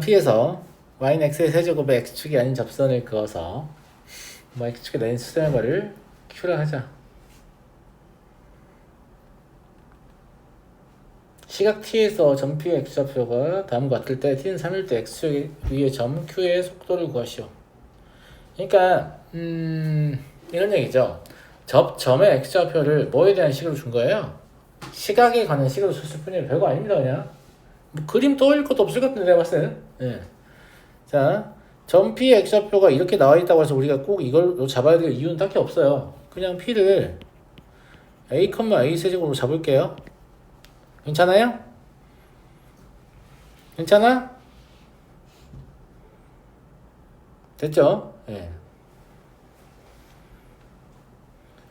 P에서 y는 x의 세제곱에 x축이 아닌 접선을 그어서 x축에 내린 수렴의 거리를 q라 하자. 시각 t에서 점 P의 x좌표가 다음과 같을 때 t는 3일 때 x축 위의 점 q의 속도를 구하시오. 그러니까 이런 얘기죠. 접점의 x좌표를 뭐에 대한 식으로 준 거예요? 시각에 관한 식으로 줬을 뿐이에요. 별거 아닙니다. 그냥 뭐 그림 떠올릴 것도 없을 것 같은데 내가 봤을 때는. 예. 자, 점 P의 x좌표가 이렇게 나와 있다고 해서 우리가 꼭 이걸 잡아야 될 이유는 딱히 없어요. 그냥 P를 a, a 세제곱으로 잡을게요. 괜찮아요? 괜찮아? 됐죠? 예.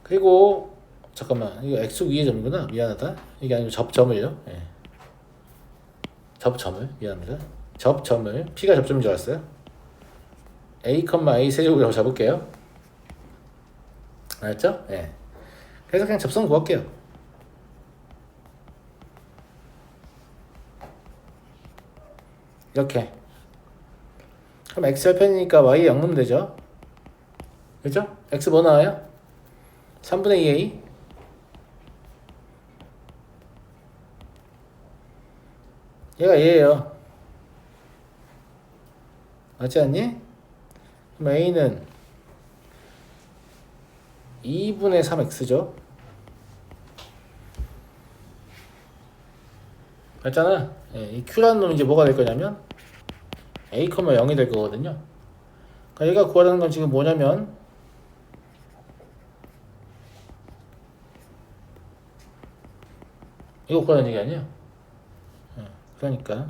그리고 잠깐만, 이거 x축 위의 점이구나. 미안하다. 이게 아니고 접점을요. 예. 접점을 미안합니다. 접점을 P가 접점인 줄 알았어요. a, a 세제곱이라고 잡을게요. 알았죠? 예. 그래서 그냥 접선 구할게요. 이렇게. 그럼 x절편이니까 y에 0 넣으면 되죠? 그죠? x 뭐 나와요? 3분의 2a. 얘가 얘예요. 맞지 않니? 그럼 a는 2분의 3x죠? 맞잖아? 예, 이 q라는 놈이 이제 뭐가 될 거냐면 a, 0이 될 거거든요. 그러니까 얘가 구하라는 건 지금 뭐냐면 이거 구하라는 얘기 아니에요? 그러니까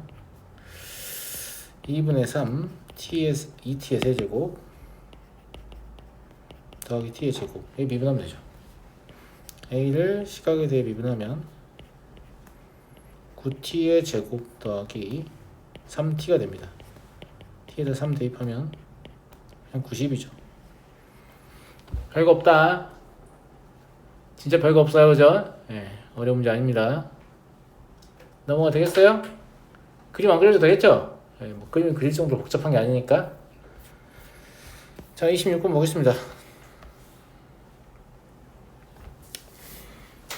2분의 3 t의 2t의 세제곱 더하기 t의 제곱 이 미분하면 되죠. a를 시각에 대해 미분하면 9t의 제곱 더하기 3t가 됩니다. t에다 3 대입하면 그냥 90이죠. 별거 없다. 진짜 별거 없어요. 그죠? 예, 어려운 문제 아닙니다. 넘어가 되겠어요? 그림 안 그려도 되겠죠? 예, 뭐 그림 그릴 정도로 복잡한 게 아니니까. 자, 26번 보겠습니다.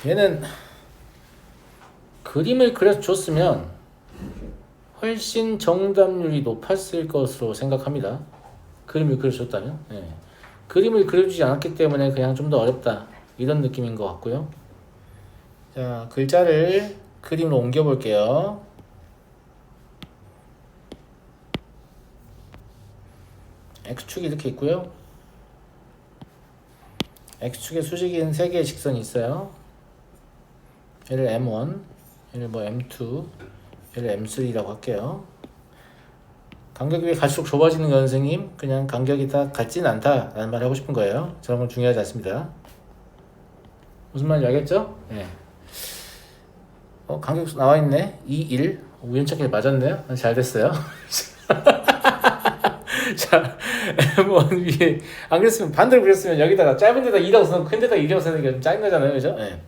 얘는 그림을 그려줬으면 훨씬 정답률이 높았을 것으로 생각합니다. 그림을 그려줬다면. 예. 그림을 그려주지 않았기 때문에 그냥 좀 더 어렵다 이런 느낌인 것 같고요. 자, 글자를 그림으로 옮겨 볼게요. x축이 이렇게 있고요. x축에 수직인 3개의 직선이 있어요. 얘를 m1, 얘를 뭐 m2, 얘를 m3라고 할게요. 간격이 갈수록 좁아지는 건 선생님 그냥 간격이 다 같진 않다 라는 말을 하고 싶은 거예요. 저런 건 중요하지 않습니다. 무슨 말인지 알겠죠? 네. 간격 나와 있네. 2, 1. 우연찮게 맞았네요. 잘 됐어요. 자, M1 위에 안 그랬으면 반대로 그렸으면 여기다가 짧은 데다 2라고 써놓고 큰 데다 2라고 써는 게 좀 짜증나잖아요. 그죠? 네.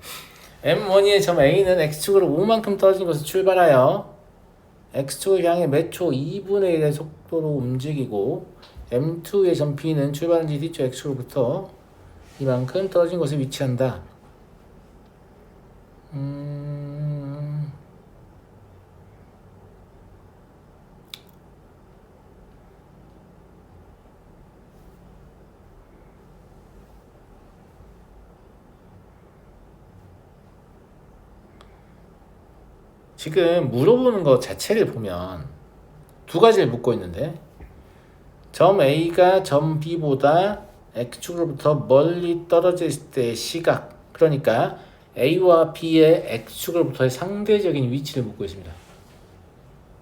M1위의 점 A는 X축으로 5만큼 떨어진 곳을 출발하여 X축을 향해 매초 2분의 1의 속도로 움직이고 M2의 점 B는 출발한 지 뒤쪽 X축으로부터 이만큼 떨어진 곳에 위치한다. 지금 물어보는 것 자체를 보면 두 가지를 묻고 있는데 점 A가 점 B보다 X축으로부터 멀리 떨어져 있을 때의 시각, 그러니까 A와 B의 X축으로부터의 상대적인 위치를 묻고 있습니다.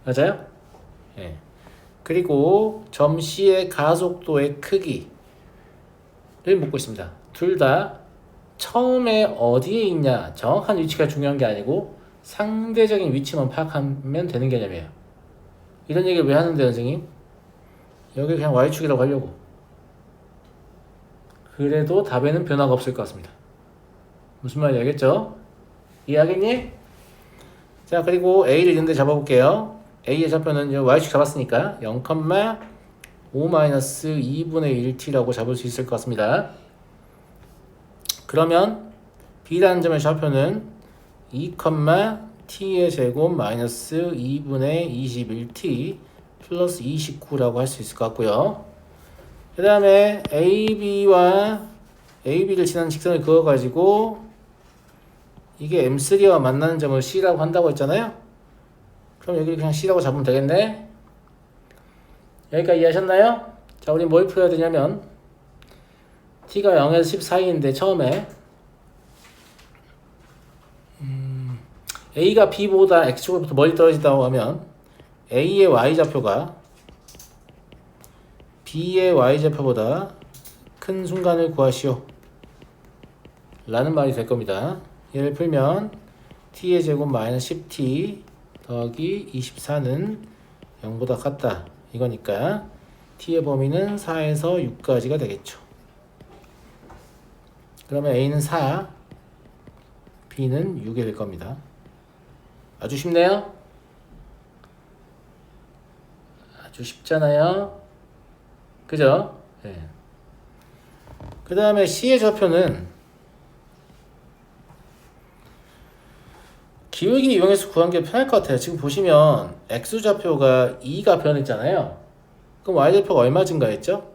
맞아요? 예. 그리고 점 C의 가속도의 크기를 묻고 있습니다. 둘 다 처음에 어디에 있냐 정확한 위치가 중요한 게 아니고 상대적인 위치만 파악하면 되는 개념이에요. 이런 얘기를 왜 하는데요, 선생님? 여기 그냥 Y축이라고 하려고. 그래도 답에는 변화가 없을 것 같습니다. 무슨 말인지 알겠죠? 이해하겠니? 자, 그리고 A를 이런 데 잡아볼게요. A의 좌표는 y축 잡았으니까 0,5-2분의 1t라고 잡을 수 있을 것 같습니다. 그러면 B라는 점의 좌표는 2,t의 제곱 마이너스 2분의 21t 플러스 29라고 할 수 있을 것 같고요. 그 다음에 AB를 지나는 직선을 그어가지고 이게 M3와 만나는 점을 C라고 한다고 했잖아요. 그럼 여기를 그냥 C라고 잡으면 되겠네. 여기까지 이해하셨나요? 자, 우리 뭘 풀어야 되냐면 T가 0에서 10 사이인데 처음에 A가 B보다 X축으로부터 멀리 떨어진다고 하면 A의 Y좌표가 B의 Y좌표보다 큰 순간을 구하시오 라는 말이 될 겁니다. 얘를 풀면 T의 제곱 마이너스 10T 더하기 24는 0보다 같다 이거니까 T의 범위는 4에서 6까지가 되겠죠. 그러면 A는 4, B는 6이 될 겁니다. 아주 쉽네요. 아주 쉽잖아요. 그죠? 네. 그 다음에 C의 좌표는 기울기 이용해서 구한 게 편할 것 같아요. 지금 보시면 X좌표가 2가 변했잖아요. 그럼 Y좌표가 얼마 증가했죠?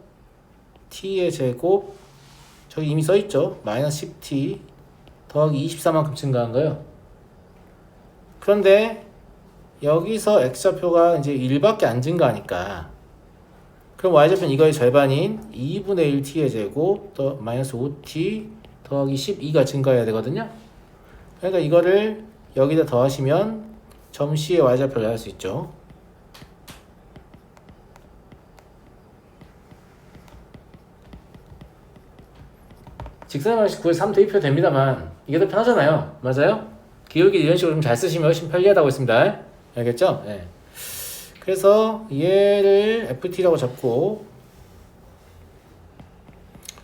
T의 제곱 저기 이미 써있죠? 마이너스 10T 더하기 24만큼 증가한 거예요. 그런데 여기서 X좌표가 이제 1밖에 안 증가하니까 그럼 Y좌표는 이거의 절반인 2분의 1T의 제곱 더 마이너스 5T 더하기 12가 증가해야 되거든요. 그러니까 이거를 여기다 더하시면 점 C의 Y좌표를 알 수 있죠. 직선의 방식 9에 3 대입해도 됩니다만 이게 더 편하잖아요. 맞아요? 기울기 이런 식으로 좀 잘 쓰시면 훨씬 편리하다고 했습니다. 알겠죠? 네. 그래서 얘를 FT라고 잡고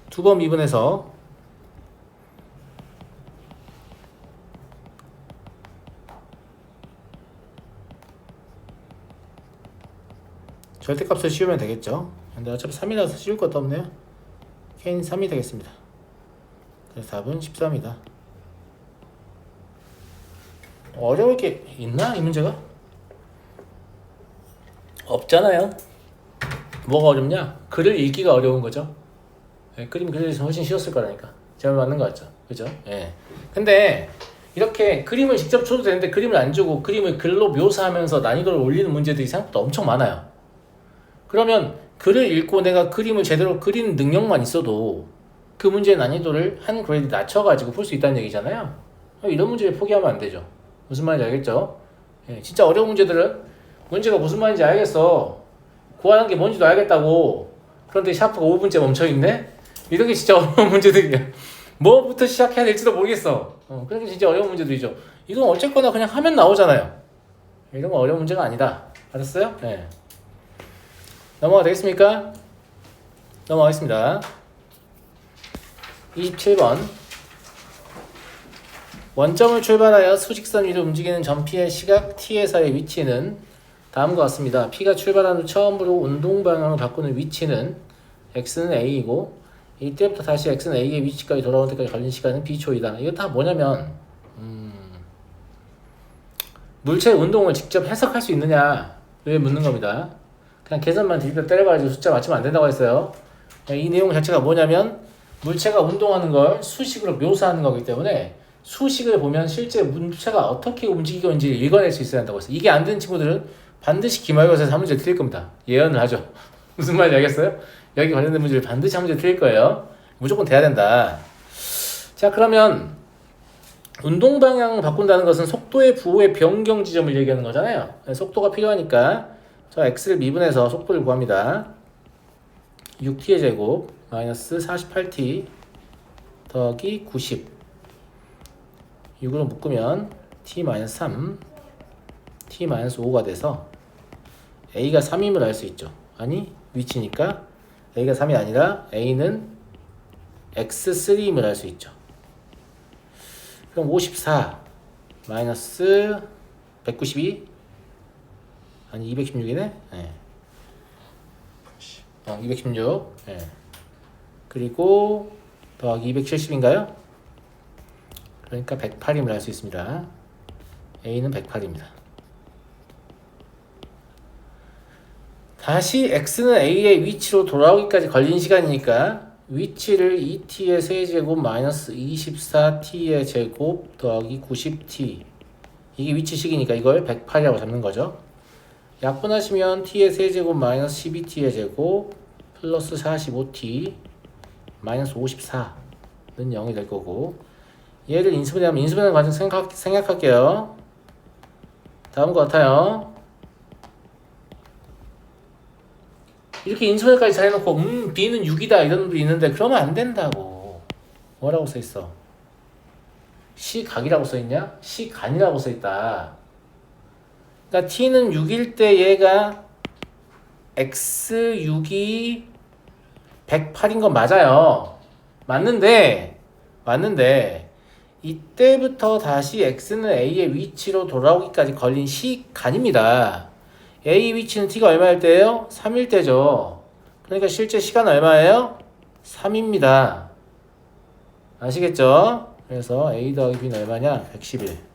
두 번 미분해서 절대값을 씌우면 되겠죠. 근데 어차피 3이라서 씌울 것도 없네요. K는 3이 되겠습니다. 그래서 답은 13이다. 어려울 게 있나? 이 문제가? 없잖아요. 뭐가 어렵냐? 글을 읽기가 어려운 거죠. 네, 그림 그려서 훨씬 쉬웠을 거라니까. 제가 맞는 거 같죠? 그죠? 예. 근데 이렇게 그림을 직접 쳐도 되는데 그림을 안 주고 그림을 글로 묘사하면서 난이도를 올리는 문제들이 생각보다 엄청 많아요. 그러면 글을 읽고 내가 그림을 제대로 그리는 능력만 있어도 그 문제의 난이도를 한 그레이드 낮춰가지고 풀 수 있다는 얘기잖아요. 이런 문제를 포기하면 안 되죠. 무슨 말인지 알겠죠? 예, 진짜 어려운 문제들은 문제가 무슨 말인지 알겠어. 구하는 게 뭔지도 알겠다고. 그런데 샤프가 5분째 멈춰있네? 이런 게 진짜 어려운 문제들이야. 뭐부터 시작해야 될지도 모르겠어. 그런 게 진짜 어려운 문제들이죠. 이건 어쨌거나 그냥 하면 나오잖아요. 이런 건 어려운 문제가 아니다. 알았어요? 네. 넘어가 되겠습니까? 넘어가겠습니다. 27번. 원점을 출발하여 수직선 위로 움직이는 점 P의 시각 T에서의 위치는 다음과 같습니다. P가 출발한 후 처음으로 운동 방향을 바꾸는 위치는 X는 A이고 이때부터 다시 X는 A의 위치까지 돌아올 때까지 걸린 시간은 B초이다. 이거 다 뭐냐면 물체의 운동을 직접 해석할 수 있느냐를 묻는 겁니다. 그냥 계산만 뒤집어 때려가지고 숫자 맞추면 안 된다고 했어요. 이 내용 자체가 뭐냐면 물체가 운동하는 걸 수식으로 묘사하는 거기 때문에 수식을 보면 실제 물체가 어떻게 움직이고 있는지 읽어낼 수 있어야 한다고 했어요. 이게 안 되는 친구들은 반드시 기말고사에서 한 문제 틀릴 겁니다. 예언을 하죠. 무슨 말인지 알겠어요? 여기 관련된 문제를 반드시 한 문제 틀릴 거예요. 무조건 돼야 된다. 자, 그러면 운동 방향을 바꾼다는 것은 속도의 부호의 변경 지점을 얘기하는 거잖아요. 속도가 필요하니까 저 x를 미분해서 속도를 구합니다. 6t의 제곱 마이너스 48t 더하기 90 6으로 묶으면 t-3 t-5가 돼서 a가 3임을 알 수 있죠. 아니 위치니까 a가 3이 아니라 a는 x3임을 알 수 있죠. 그럼 54 마이너스 192 아니 216이네. 예. 216. 예. 그리고 더하기 270인가요? 그러니까 108임을 할 수 있습니다. A는 108입니다. 다시 X는 A의 위치로 돌아오기까지 걸린 시간이니까 위치를 2t의 세제곱 마이너스 24t의 제곱 더하기 90t, 이게 위치식이니까 이걸 108이라고 잡는 거죠. 약분하시면 t의 세제곱 마이너스 12t의 제곱 플러스 45t 마이너스 54는 0이 될 거고, 얘를 인수분해하면 인수분해 과정 생각할게요. 다음 거 같아요. 이렇게 인수분해까지 잘 해놓고 B는 6이다 이런 놈도 있는데 그러면 안 된다고. 뭐라고 써있어? C각이라고 써있냐? C간이라고 써있다. 그러니까 T는 6일 때 얘가 X6이 108인 건 맞아요. 맞는데 이때부터 다시 X는 A의 위치로 돌아오기까지 걸린 시간입니다. A 위치는 T가 얼마일 때예요? 3일 때죠. 그러니까 실제 시간 얼마예요? 3입니다. 아시겠죠? 그래서 A 더하기 B는 얼마냐? 111.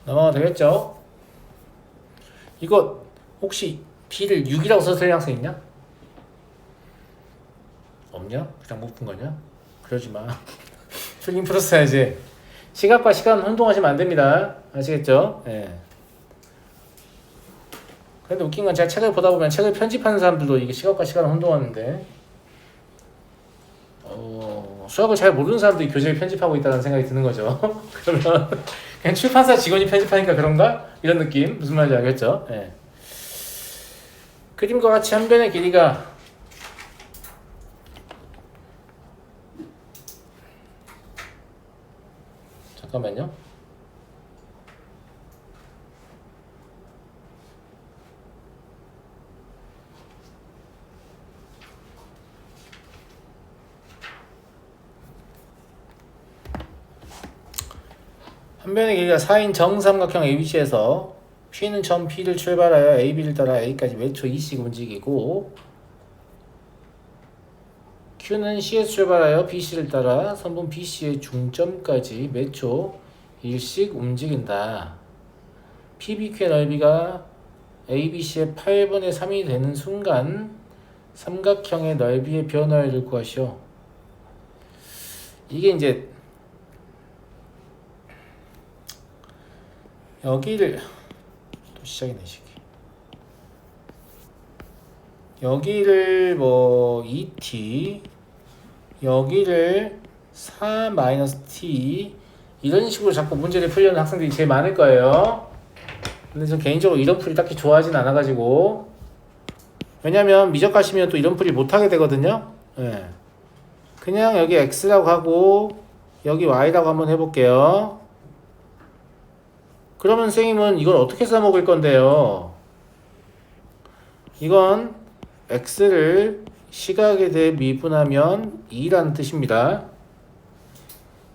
넘어가도 되겠죠? 이거 혹시 B를 6이라고 써서 틀린 학생 있냐? 없냐? 그냥 못 푼 거냐? 그러지 마. 틀린 풀었어야지. 시각과 시간 혼동하시면 안 됩니다. 아시겠죠? 예. 근데 웃긴 건 제가 책을 보다 보면 책을 편집하는 사람들도 이게 시각과 시간을 혼동하는데, 수학을 잘 모르는 사람들이 교재를 편집하고 있다는 생각이 드는 거죠. 그러면 그냥 출판사 직원이 편집하니까 그런가? 이런 느낌. 무슨 말인지 알겠죠? 예. 그림과 같이 한 변의 길이가 잠깐만요. 한 변의 길이가 4인 정삼각형 ABC에서 P는 점 P를 출발하여 AB를 따라 A까지 몇 초 2씩 움직이고, Q는 C에서 출발하여 BC를 따라 선분 BC의 중점까지 몇 초 1씩 움직인다. PBQ의 넓이가 ABC의 8분의 3이 되는 순간 삼각형의 넓이의 변화를 구하시오. 이게 이제 여기를 또 시작이네 시기. 여기를 뭐 2t, 여기를 4-t 이런 식으로 자꾸 문제를 풀려는 학생들이 제일 많을 거예요. 근데 전 개인적으로 이런 풀이 딱히 좋아하진 않아가지고, 왜냐면 미적하시면 또 이런 풀이 못하게 되거든요. 예. 그냥 여기 x라고 하고 여기 y라고 한번 해볼게요. 그러면 선생님은 이걸 어떻게 써먹을 건데요? 이건 x를 시각에 대해 미분하면 2라는 뜻입니다.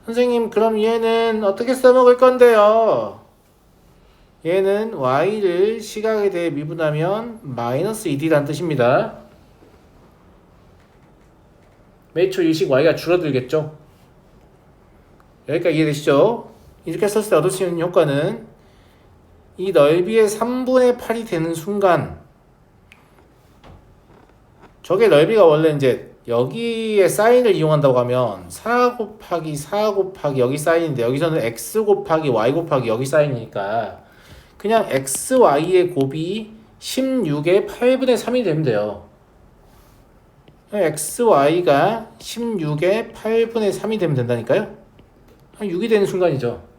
선생님, 그럼 얘는 어떻게 써먹을 건데요? 얘는 y를 시각에 대해 미분하면 마이너스 2d라는 뜻입니다. 매초 일식 y가 줄어들겠죠? 여기까지 이해되시죠? 이렇게 썼을 때 얻을 수 있는 효과는 이 넓이의 3분의 8이 되는 순간, 저게 넓이가 원래 이제 여기에 사인을 이용한다고 하면 4 곱하기 4 곱하기 여기 사인인데, 여기서는 x 곱하기 y 곱하기 여기 사인이니까 그냥 xy의 곱이 16의 8분의 3이 되면 돼요. xy가 16의 8분의 3이 되면 된다니까요. 6이 되는 순간이죠.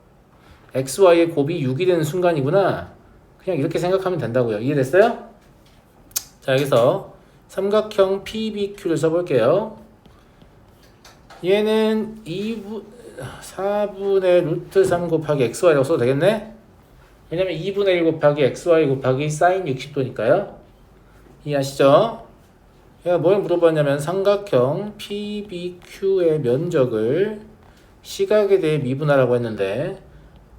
xy의 곱이 6이 되는 순간이구나. 그냥 이렇게 생각하면 된다고요. 이해됐어요? 자, 여기서 삼각형 PBQ를 써볼게요. 얘는 4분의 루트 3 곱하기 xy라고 써도 되겠네? 왜냐면 2분의 1 곱하기 xy 곱하기 sin 60도니까요. 이해하시죠? 얘가 뭘 물어봤냐면 삼각형 PBQ의 면적을 시각에 대해 미분하라고 했는데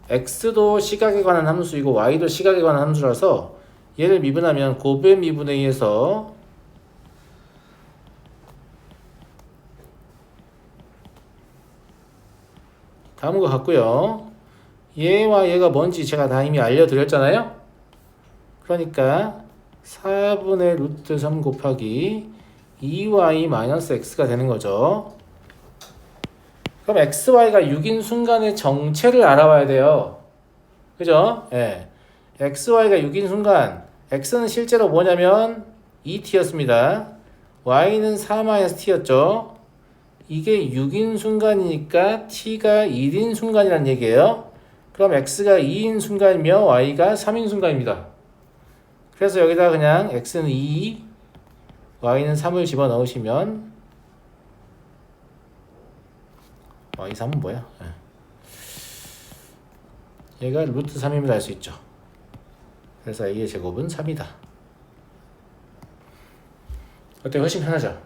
x도 시각에 관한 함수이고 y도 시각에 관한 함수라서 얘를 미분하면 곱의 미분에 의해서 다음과 것 같고요. 얘와 얘가 뭔지 제가 다 이미 알려드렸잖아요. 그러니까 4분의 루트 3 곱하기 2y 마이너스 x가 되는 거죠. 그럼 xy가 6인 순간의 정체를 알아봐야 돼요. 그죠? 예. xy가 6인 순간 x는 실제로 뭐냐면 2t였습니다. y는 4-t였죠. 이게 6인 순간이니까 t가 1인 순간이란 얘기예요. 그럼 x가 2인 순간이며 y가 3인 순간입니다. 그래서 여기다 그냥 x는 2, y는 3을 집어넣으시면 y 3은 뭐야? 얘가 루트 3임을 알 수 있죠. 그래서 a의 제곱은 3이다. 어때? 훨씬 편하죠?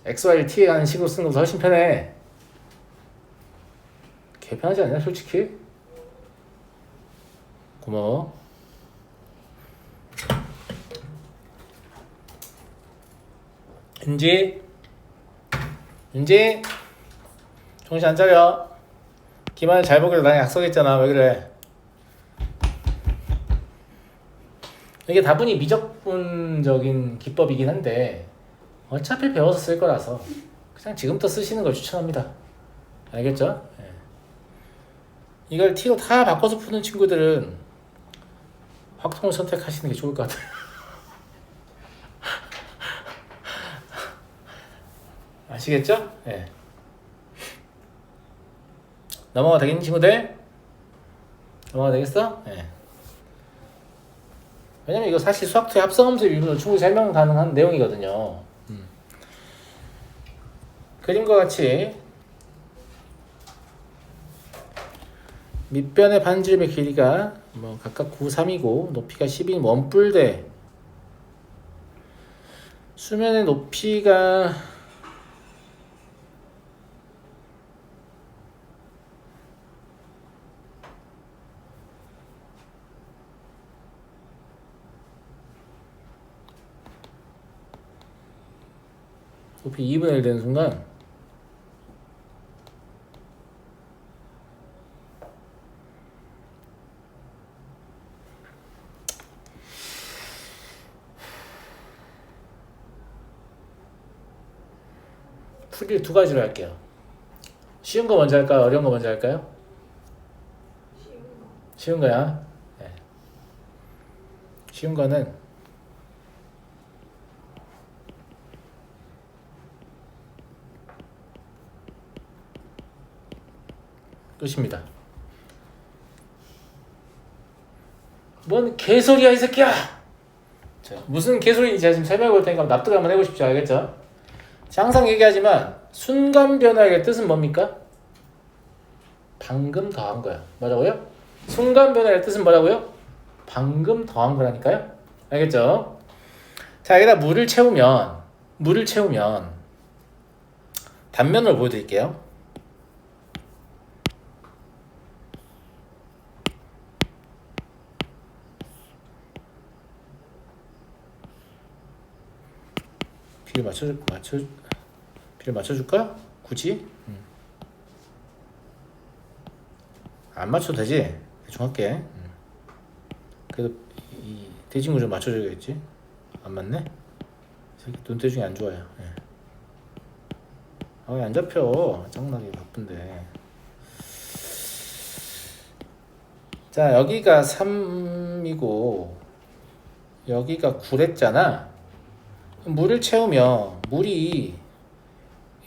xy를 t에 가는 식으로 쓰는 것보다 훨씬 편해. 개 편하지 않냐 솔직히? 고마워. 은지 정신 안 차려. 기말을 잘 보기로 나랑 약속했잖아. 왜 그래? 이게 다분히 미적분적인 기법이긴 한데 어차피 배워서 쓸 거라서 그냥 지금부터 쓰시는 걸 추천합니다. 알겠죠? 네. 이걸 t로 다 바꿔서 푸는 친구들은 확통을 선택하시는 게 좋을 것 같아요. 아시겠죠? 네. 넘어가 되겠는 친구들? 넘어가 되겠어? 네. 왜냐면 이거 사실 수학투의 합성함수 일부로 충분히 설명 가능한 내용이거든요. 그림과 같이 밑변의 반지름의 길이가 각각 9, 3이고 높이가 10인 원뿔대 수면의 높이가 높이 2분의 1 되는 순간 풀이를 두 가지로 할게요. 쉬운 거 먼저 할까요? 어려운 거 먼저 할까요? 쉬운 거야. 네. 쉬운 거는 끝입니다. 뭔 개소리야 이 새끼야! 자, 무슨 개소리인지 제가 지금 설명해 볼 테니까 납득 한번 해보십시오. 알겠죠? 항상 얘기하지만 순간 변화의 뜻은 뭡니까? 방금 더한 거야. 뭐라고요? 순간 변화의 뜻은 뭐라고요? 방금 더한 거라니까요. 알겠죠? 자, 여기다 물을 채우면 단면을 보여드릴게요. 비를 맞춰줄까? 굳이? 안 맞춰도 되지? 대충 할게. 그래도 이 대칭구 좀 맞춰줘야겠지? 안 맞네? 눈대중이 안 좋아요. 예. 왜 안 잡혀? 짱나게 바쁜데. 자, 여기가 3이고 여기가 9랬잖아. 물을 채우면 물이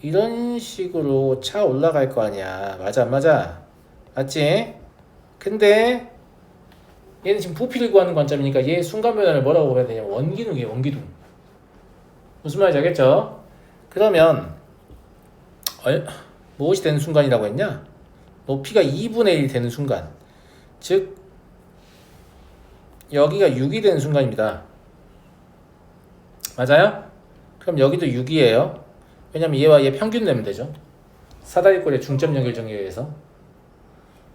이런 식으로 차 올라갈 거 아니야. 맞아 안 맞아? 맞지? 근데 얘는 지금 부피를 구하는 관점이니까 얘 순간 변화를 뭐라고 봐야 되냐? 원기둥이에요. 원기둥. 무슨 말인지 알겠죠? 그러면 무엇이 되는 순간이라고 했냐? 높이가 2분의 1이 되는 순간. 즉 여기가 6이 되는 순간입니다. 맞아요? 그럼 여기도 6이에요. 왜냐면 얘와 얘 평균 내면 되죠. 사다리꼴의 중점 연결정에 의해서.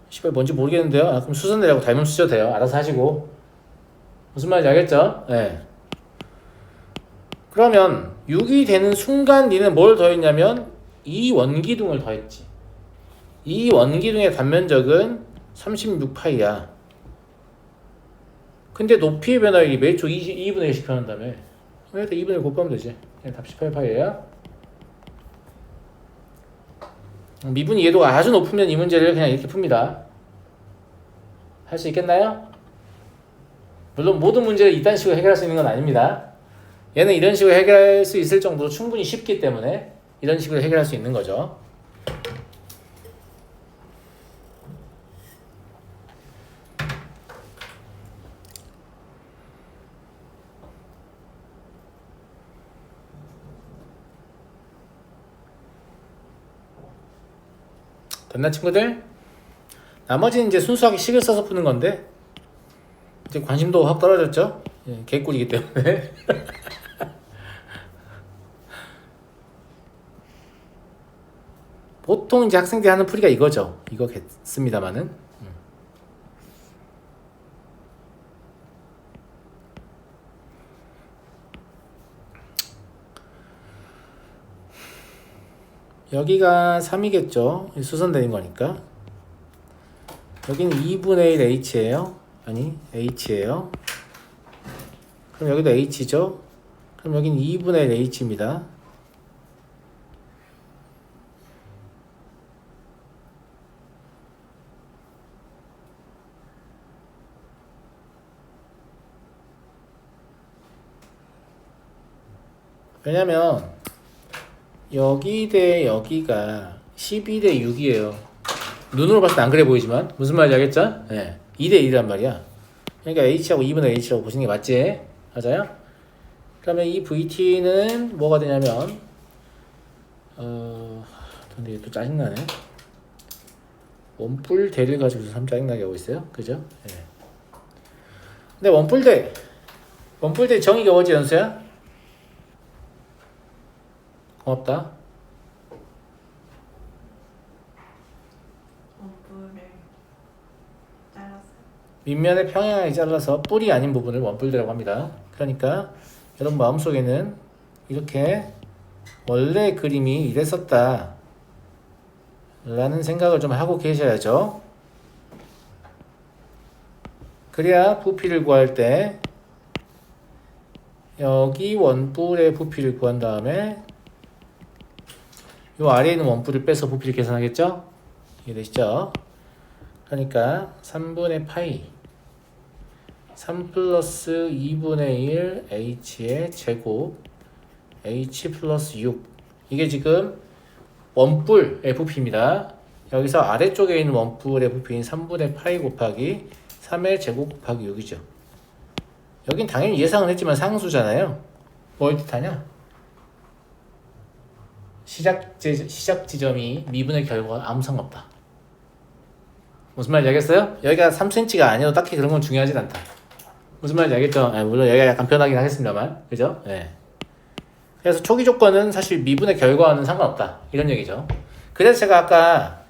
시발 뭔지 모르겠는데요. 그럼 수선내라고 닮으면 쓰셔도 돼요. 알아서 하시고. 무슨 말인지 알겠죠? 네. 그러면 6이 되는 순간 니는 뭘 더했냐면 이 원기둥을 더했지. 이 원기둥의 단면적은 36파이야. 근데 높이의 변화율이 매초 2분의 1씩 변한다며. 일단 2분의 1 곱하면 되지. 답 18파이야. 미분 이해도가 아주 높으면 이 문제를 그냥 이렇게 풉니다. 할 수 있겠나요? 물론 모든 문제를 이딴 식으로 해결할 수 있는 건 아닙니다. 얘는 이런 식으로 해결할 수 있을 정도로 충분히 쉽기 때문에 이런 식으로 해결할 수 있는 거죠. 됐나 친구들? 나머지는 이제 순수하게 식을 써서 푸는 건데 이제 관심도 확 떨어졌죠? 예, 개꿀이기 때문에 보통 이제 학생들이 하는 풀이가 이거죠. 이거겠습니다만은 여기가 3이겠죠. 수선되는 거니까. 여기는 2분의 1 H예요. 아니 H예요. 그럼 여기도 H죠. 그럼 여기는 2분의 1 H입니다. 왜냐면 여기 대 여기가 12대 6이에요. 눈으로 봤을 때 안 그래 보이지만 무슨 말인지 알겠죠? 네. 2대 1이란 말이야. 그러니까 H하고 2분의 H라고 보시는 게 맞지? 맞아요? 그러면 이 VT는 뭐가 되냐면 근데 또 짜증나네. 원뿔대를 가지고서 참 짜증나게 하고 있어요. 그죠? 네. 근데 원뿔대 정의가 뭐지 연수야? 고맙다. 원뿔을 잘랐어요. 밑면에 평행하게 잘라서 뿔이 아닌 부분을 원뿔대라고 합니다. 그러니까 여러분 마음속에는 이렇게 원래 그림이 이랬었다 라는 생각을 좀 하고 계셔야죠. 그래야 부피를 구할 때 여기 원뿔의 부피를 구한 다음에 요 아래에 있는 원뿔을 빼서 부피를 계산하겠죠? 이해되시죠? 그러니까 3분의 파이 3 플러스 2분의 1 h의 제곱 h 플러스 6 이게 지금 원뿔의 부피입니다. 여기서 아래쪽에 있는 원뿔의 부피인 3분의 파이 곱하기 3의 제곱 곱하기 6이죠. 여긴 당연히 예상은 했지만 상수잖아요. 뭘 뜻하냐? 시작 지점이 미분의 결과와 아무 상관없다. 무슨 말인지 알겠어요? 여기가 3cm가 아니어도 딱히 그런 건 중요하진 않다. 무슨 말인지 알겠죠? 물론 여기가 약간 변하긴 하겠습니다만, 그죠? 네. 그래서 초기 조건은 사실 미분의 결과와는 상관없다. 이런 얘기죠. 그래서 제가 아까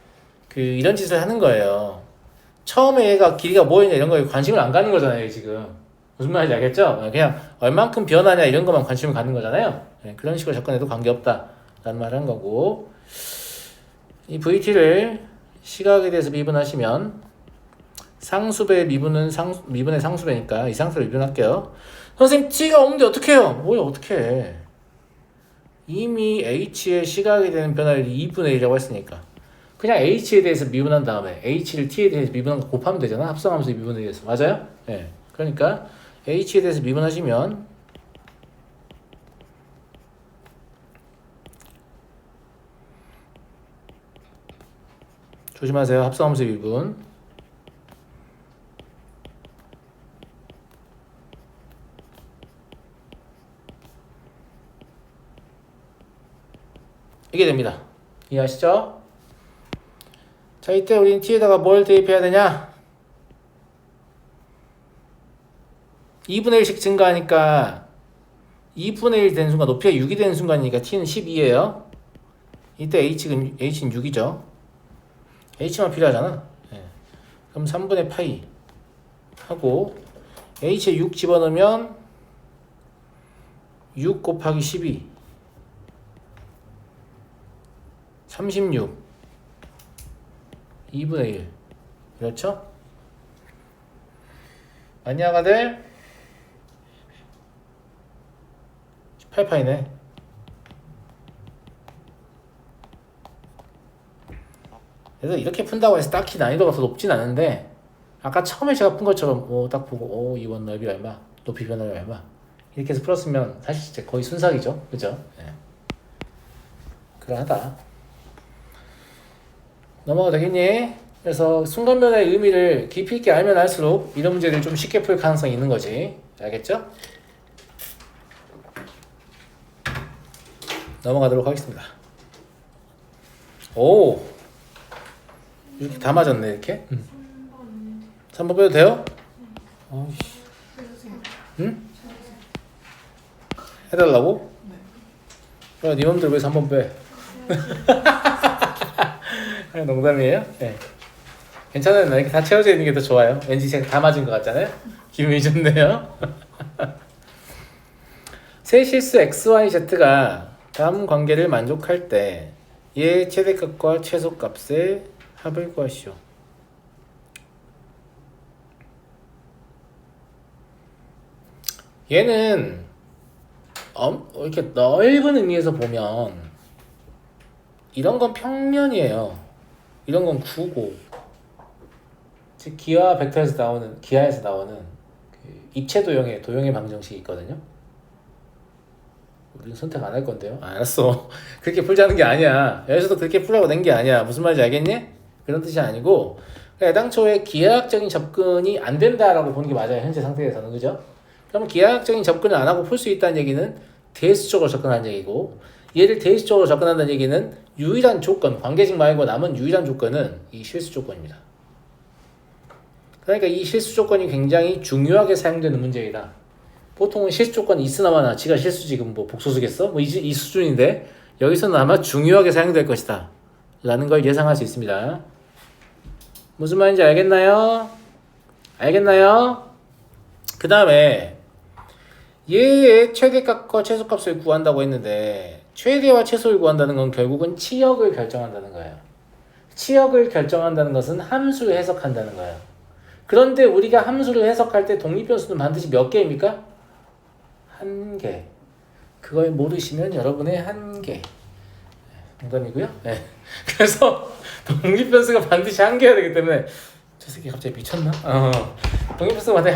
이런 짓을 하는 거예요. 처음에 얘가 길이가 뭐였냐 이런 거에 관심을 안 가는 거잖아요, 지금. 무슨 말인지 알겠죠? 그냥 얼만큼 변하냐 이런 것만 관심을 갖는 거잖아요. 네, 그런 식으로 접근해도 관계없다. 라는 말을 한 거고, 이 VT를 시각에 대해서 미분하시면 상수배의 미분은 미분의 상수배니까 이 상수를 미분할게요. 선생님 t가 없는데 어떻게 해요? 뭐야 어떻게 해? 이미 h의 시각에 대한 변화율이 2분의 1이라고 했으니까 그냥 h에 대해서 미분한 다음에 h를 t에 대해서 미분한 거 곱하면 되잖아. 합성하면서 미분에 대해서. 맞아요? 네. 그러니까 h에 대해서 미분하시면 조심하세요. 합성함수 미분. 이게 됩니다. 이해하시죠? 자, 이때 우리는 t에다가 뭘 대입해야 되냐? 2분의 1씩 증가하니까 2분의 1 되는 순간 높이가 6이 되는 순간이니까 t는 12예요. 이때 h는 6이죠. h만 필요하잖아. 예. 그럼 3분의 파이 하고 h에 6 집어넣으면 6 곱하기 12 36 2분의 1 그렇죠? 많이 아가들 18파이네. 그래서 이렇게 푼다고 해서 딱히 난이도가 더 높진 않은데 아까 처음에 제가 푼 것처럼 딱 보고 이원 넓이 얼마 높이 변화율 얼마 이렇게 해서 풀었으면 사실 진짜 거의 순삭이죠. 그죠? 예. 그러하다. 넘어가도 되겠니? 그래서 순간변화의 의미를 깊이 있게 알면 알수록 이런 문제를 좀 쉽게 풀 가능성이 있는 거지. 알겠죠? 넘어가도록 하겠습니다. 오! 이렇게 다 맞았네, 이렇게? 3번 빼도 돼요? 어이씨. 응? 해달라고? 그래, 네 맘대로 왜 3번 빼? 농담이에요? 네. 괜찮아요. 나 이렇게 다 채워져 있는 게 더 좋아요. 왠지 제가 다 맞은 것 같잖아요? 기분이 좋네요. 세 실수 XYZ가 다음 관계를 만족할 때 얘의 최대값과 최소값의 합을 구하시오. 얘는 이렇게 넓은 의미에서 보면 이런 건 평면이에요. 이런 건 구고, 즉 기하 벡터에서 나오는 그 입체 도형의 방정식이 있거든요. 우리는 선택 안 할 건데요. 알았어. 그렇게 풀자는 게 아니야. 여기서도 그렇게 풀라고 낸 게 아니야. 무슨 말인지 알겠니? 그런 뜻이 아니고 애당초에 기하학적인 접근이 안 된다라고 보는 게 맞아요. 현재 상태에서는. 그죠? 그러면 기하학적인 접근을 안 하고 풀 수 있다는 얘기는 대수적으로 접근하는 얘기고, 얘를 대수적으로 접근한다는 얘기는 유일한 조건, 관계식 말고 남은 유일한 조건은 이 실수 조건입니다. 그러니까 이 실수 조건이 굉장히 중요하게 사용되는 문제이다. 보통은 실수 조건이 있으나마나 지가 실수 지금 뭐 복소수겠어? 뭐 이 수준인데 여기서는 아마 중요하게 사용될 것이다 라는 걸 예상할 수 있습니다. 무슨 말인지 알겠나요? 알겠나요? 그 다음에 얘의 최대값과 최소값을 구한다고 했는데 최대와 최소를 구한다는 건 결국은 치역을 결정한다는 거예요. 치역을 결정한다는 것은 함수를 해석한다는 거예요. 그런데 우리가 함수를 해석할 때 독립변수는 반드시 몇 개입니까? 한 개. 그걸 모르시면 여러분의 한계. 농담이고요. 네. 그래서 독립변수가 반드시 한 개여야 되기 때문에 저 새끼 갑자기 미쳤나? 독립변수가 반드시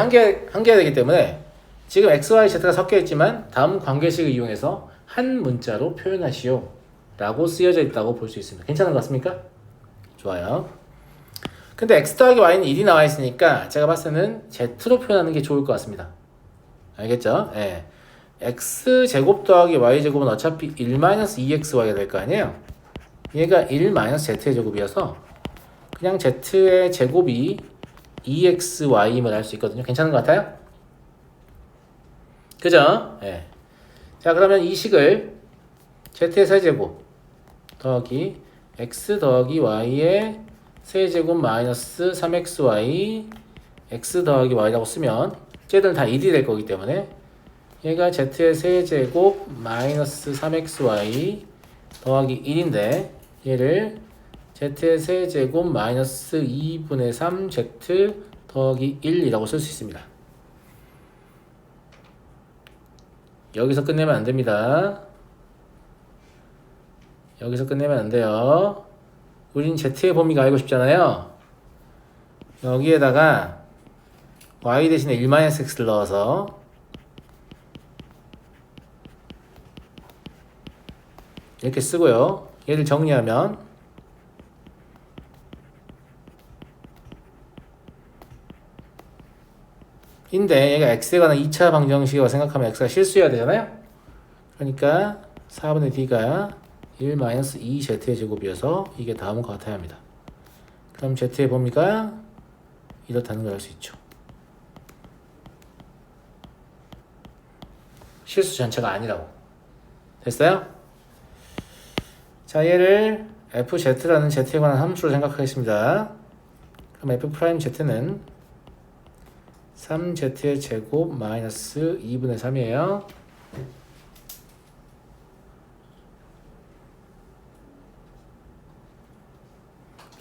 한 개여야 되기 때문에 지금 x, y, z가 섞여 있지만 다음 관계식을 이용해서 한 문자로 표현하시오 라고 쓰여져 있다고 볼 수 있습니다. 괜찮은 것 같습니까? 좋아요. 근데 x 더하기 y는 1이 나와 있으니까 제가 봤을 때는 z로 표현하는 게 좋을 것 같습니다. 알겠죠? 예. x제곱 더하기 y제곱은 어차피 1-2xy가 될 거 아니에요? 얘가 1-z의 제곱이어서 그냥 z의 제곱이 2xy임을 알 수 있거든요. 괜찮은 것 같아요? 그죠? 예. 자, 그러면 이 식을 z의 세제곱 더하기 x 더하기 y의 세제곱 마이너스 3xy x 더하기 y라고 쓰면 쟤들은 다 1이 될 거기 때문에 얘가 z의 세제곱 마이너스 3xy 더하기 1인데 얘를 z의 세제곱 마이너스 2분의 3z 더하기 1이라고 쓸 수 있습니다. 여기서 끝내면 안 됩니다. 여기서 끝내면 안 돼요. 우린 z의 범위가 알고 싶잖아요. 여기에다가 y 대신에 1-x를 넣어서 이렇게 쓰고요. 얘를 정리하면 인데 얘가 x에 관한 2차 방정식이라고 생각하면 x가 실수여야 되잖아요. 그러니까 4분의 d가 1 마이너스 2z의 제곱이어서 이게 다음과 같아야 합니다. 그럼 z의 범위가 이렇다는 걸 알 수 있죠. 실수 전체가 아니라고. 됐어요? 자, 얘를 fz라는 z에 관한 함수로 생각하겠습니다. 그럼 f'z는 3z의 제곱 마이너스 2분의 3이에요.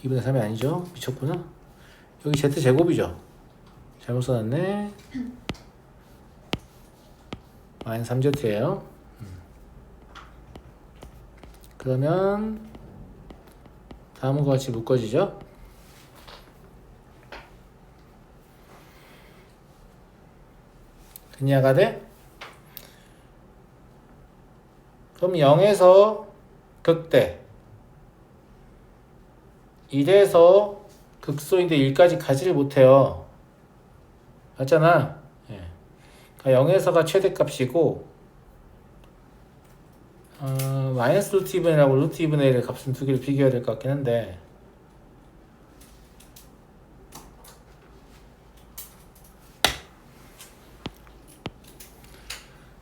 이분의 3이 아니죠? 미쳤구나. 여기 z제곱이죠? 잘못 써놨네. 마이너스 3z예요. 그러면 다음과 같이 묶어지죠? 됐냐가 돼? 그럼 0에서 극대 1에서 극소인데 1까지 가지를 못해요. 맞잖아. 예. 그러니까 0에서가 최대값이고 마이너스 루트 2분의 1하고 루트 2분의 1의 값은 두 개를 비교해야 될 것 같긴 한데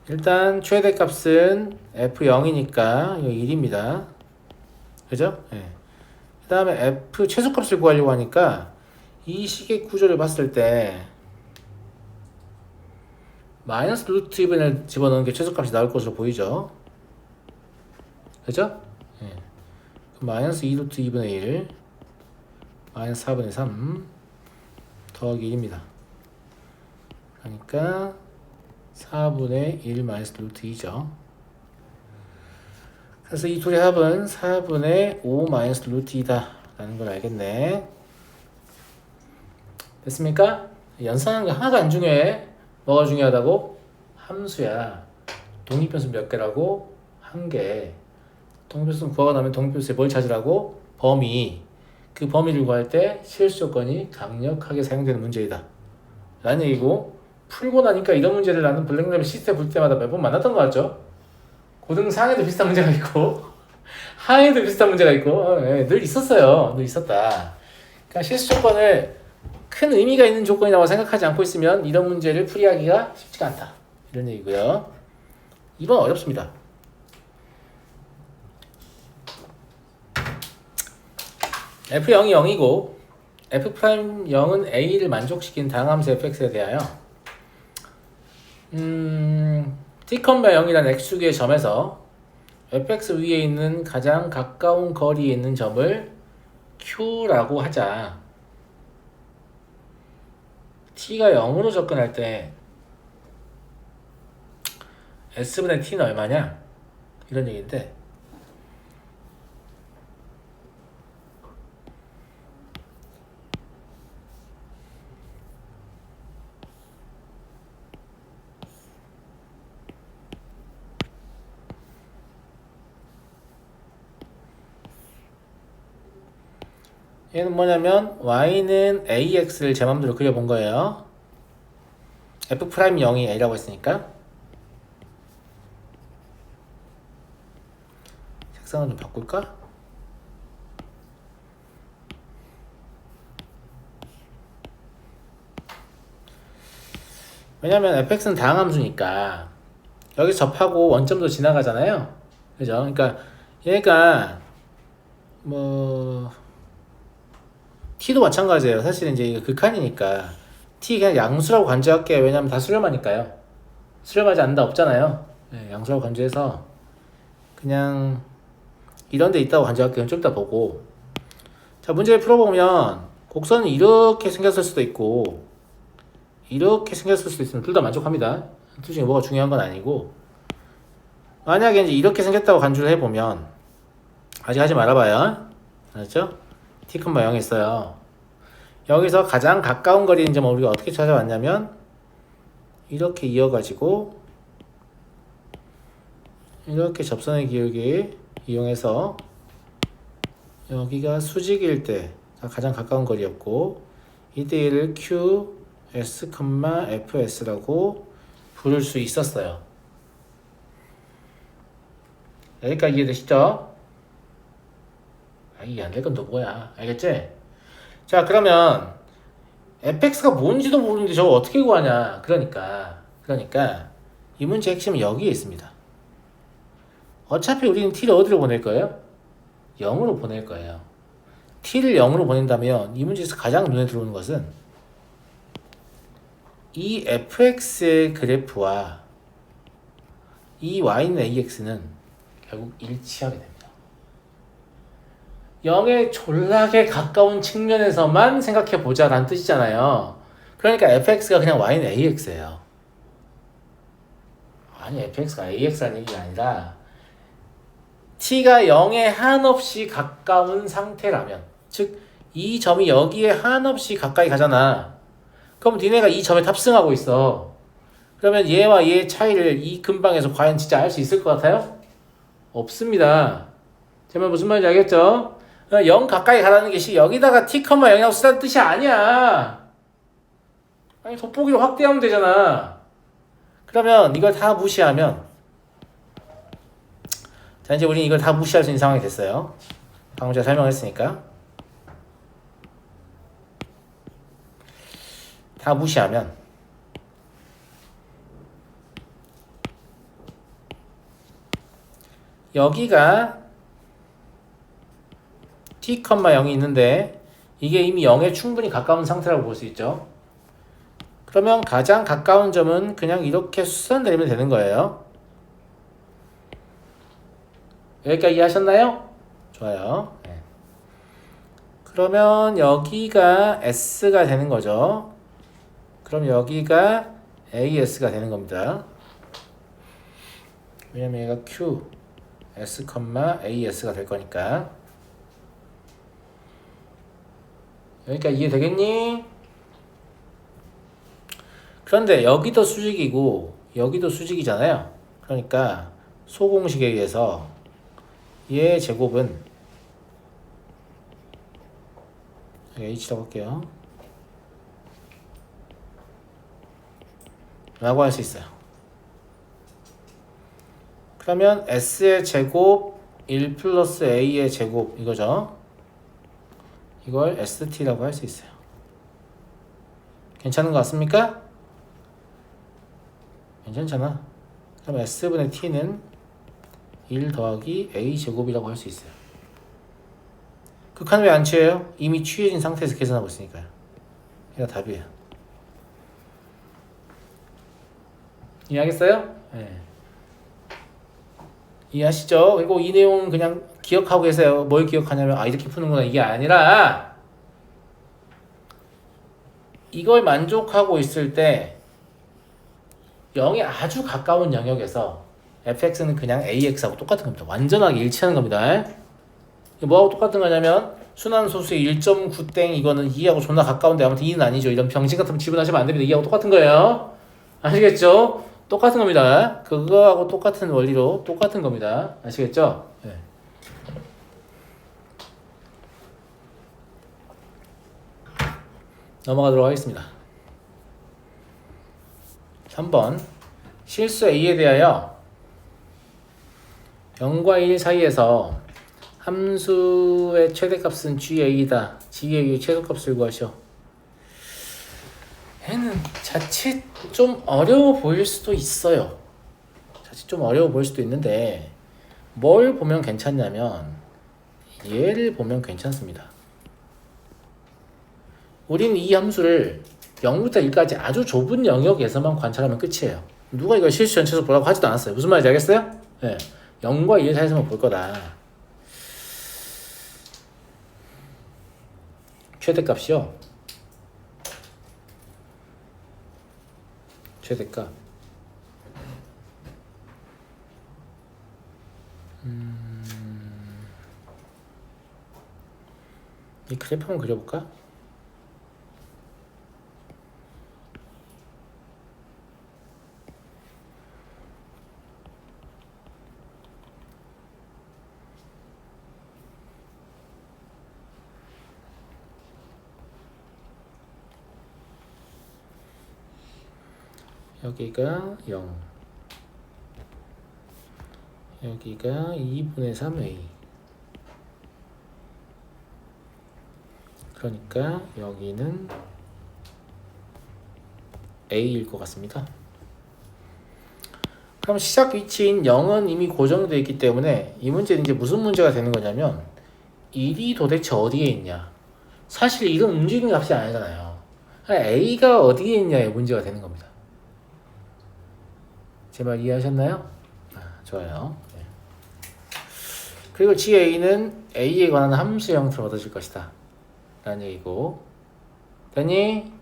일단 최대값은 f0이니까 이거 1입니다. 그죠? 예. 그 다음에 f 최소값을 구하려고 하니까 이 식의 구조를 봤을 때 마이너스 루트 2분의 1을 집어넣은 게 최소값이 나올 것으로 보이죠? 그죠? 예. 마이너스 2 루트 2분의 1 마이너스 4분의 3 더하기 1입니다. 그러니까 4분의 1 마이너스 루트 2죠. 그래서 이 둘의 합은 4분의 5 마이너스 루트 2다 라는 걸 알겠네. 됐습니까? 연산하는 거 하나도 안 중요해. 뭐가 중요하다고? 함수야. 독립변수 몇 개라고? 한 개. 독립변수 구하고 나면 독립변수에 뭘 찾으라고? 범위. 그 범위를 구할 때 실수 조건이 강력하게 사용되는 문제이다 라는 얘기고, 풀고 나니까 이런 문제를 나는 블랙랩 시스템 볼 때마다 몇 번 만났던 거 같죠? 고등 상에도 비슷한 문제가 있고 하에도 비슷한 문제가 있고 늘 있었어요. 늘 있었다. 그러니까 실수 조건을 큰 의미가 있는 조건이라고 생각하지 않고 있으면 이런 문제를 풀이하기가 쉽지가 않다. 이런 얘기고요. 2번 어렵습니다. f0이 0이고 f'0은 a를 만족시킨 다항함수 fx에 대하여 t, 0이라는 x축의 점에서 fx 위에 있는 가장 가까운 거리에 있는 점을 q라고 하자. t가 0으로 접근할 때 s분의 t는 얼마냐? 이런 얘기인데 얘는 뭐냐면 y는 ax를 제 맘대로 그려본 거예요. f'0이 a라고 했으니까 색상을 좀 바꿀까? 왜냐면 fx는 다항함수니까 여기 접하고 원점도 지나가잖아요. 그죠? 그러니까 얘가 뭐 t도 마찬가지예요. 사실은 이제 이거 극한이니까 t 그냥 양수라고 간주할게요. 왜냐면 다 수렴하니까요. 수렴하지 않는다 없잖아요. 네, 양수라고 간주해서 그냥 이런 데 있다고 간주할게요. 좀 이따 보고. 자, 문제를 풀어보면 곡선은 이렇게 생겼을 수도 있고 이렇게 생겼을 수도 있으면 둘 다 만족합니다. 둘 중에 뭐가 중요한 건 아니고, 만약에 이제 이렇게 생겼다고 간주를 해보면 아직 하지 말아봐요. 알았죠? t, 0 있어요. 여기서 가장 가까운 거리인 점을 우리가 어떻게 찾아왔냐면 이렇게 이어가지고 이렇게 접선의 기울기 이용해서 여기가 수직일 때가 가장 가까운 거리였고 이때 얘를 q, s, fs라고 부를 수 있었어요. 여기까지 이해되시죠? 이게 안 될 건 또 뭐야. 알겠지? 자, 그러면 fx가 뭔지도 모르는데 저거 어떻게 구하냐. 그러니까 이 문제 핵심은 여기에 있습니다. 어차피 우리는 t를 어디로 보낼 거예요? 0으로 보낼 거예요. t를 0으로 보낸다면 이 문제에서 가장 눈에 들어오는 것은 이 fx의 그래프와 이 y는 ax는 결국 일치하게 됩니다. 0에 졸라게 가까운 측면에서만 생각해 보자라는 뜻이잖아요. 그러니까 fx가 그냥 y는 ax예요. 아니, fx가 ax라는 얘기가 아니라 t가 0에 한없이 가까운 상태라면, 즉 이 점이 여기에 한없이 가까이 가잖아. 그럼 니네가 이 점에 탑승하고 있어. 그러면 얘와 얘의 차이를 이 근방에서 과연 진짜 알 수 있을 것 같아요? 없습니다. 제 말 무슨 말인지 알겠죠? 0 가까이 가라는 게 여기다가 t, 0이라고 쓰라는 뜻이 아니야. 아니, 돋보기로 확대하면 되잖아. 그러면 이걸 다 무시하면, 자, 이제 우리는 이걸 다 무시할 수 있는 상황이 됐어요. 방금 제가 설명했으니까. 다 무시하면 여기가 t, 0이 있는데 이게 이미 0에 충분히 가까운 상태라고 볼 수 있죠. 그러면 가장 가까운 점은 그냥 이렇게 수선 내리면 되는 거예요. 여기까지 이해하셨나요? 좋아요. 네. 그러면 여기가 s가 되는 거죠. 그럼 여기가 as가 되는 겁니다. 왜냐면 얘가 q, s, as가 될 거니까. 여기까지 이해되겠니? 그런데 여기도 수직이고 여기도 수직이잖아요. 그러니까 소공식에 의해서 얘의 제곱은 h라고 할게요. 라고 할 수 있어요. 그러면 s의 제곱 1 플러스 a의 제곱 이거죠. 이걸 st라고 할 수 있어요. 괜찮은 것 같습니까? 괜찮잖아. 그럼 s분의 t는 1 더하기 a 제곱이라고 할 수 있어요. 극한 왜 안 취해요? 이미 취해진 상태에서 계산하고 있으니까요. 이거 답이에요. 이해하겠어요? 네. 이해하시죠? 그리고 이 내용은 그냥 기억하고 계세요. 뭘 기억하냐면 이렇게 푸는구나 이게 아니라 이걸 만족하고 있을 때 0에 아주 가까운 영역에서 fx는 그냥 ax하고 똑같은 겁니다. 완전하게 일치하는 겁니다. 뭐하고 똑같은 거냐면 순환소수의 1.9땡 이거는 2하고 존나 가까운데 아무튼 2는 아니죠. 이런 병신 같은 지분하시면 안 됩니다. 2하고 똑같은 거예요. 아시겠죠? 똑같은 겁니다. 그거하고 똑같은 원리로 똑같은 겁니다. 아시겠죠? 네. 넘어가도록 하겠습니다. 3번 실수 A에 대하여 0과 1 사이에서 함수의 최대값은 GA다. GA의 최소값을 구하시오. 얘는 자칫 좀 어려워 보일 수도 있어요. 자칫 좀 어려워 보일 수도 있는데 뭘 보면 괜찮냐면 얘를 보면 괜찮습니다. 우리는 이 함수를 0부터 1까지 아주 좁은 영역에서만 관찰하면 끝이에요. 누가 이걸 실수 전체에서 보라고 하지도 않았어요. 무슨 말인지 알겠어요? 네. 0과 1 사이에서만 볼 거다. 최대값이요. 최대값. 이 그래프 한번 그려볼까? 여기가 0, 여기가 2분의 3a, 그러니까 여기는 A일 것 같습니다. 그럼 시작 위치인 0은 이미 고정되어 있기 때문에 이 문제는 이제 무슨 문제가 되는 거냐면 1이 도대체 어디에 있냐. 사실 이런 움직이는 값이 아니잖아요. A가 어디에 있냐의 문제가 되는 겁니다. 제 말 이해하셨나요? 좋아요. 네. 그리고 GA는 A에 관한 함수 형태로 얻어질 것이다 라는 얘기고, 됐니?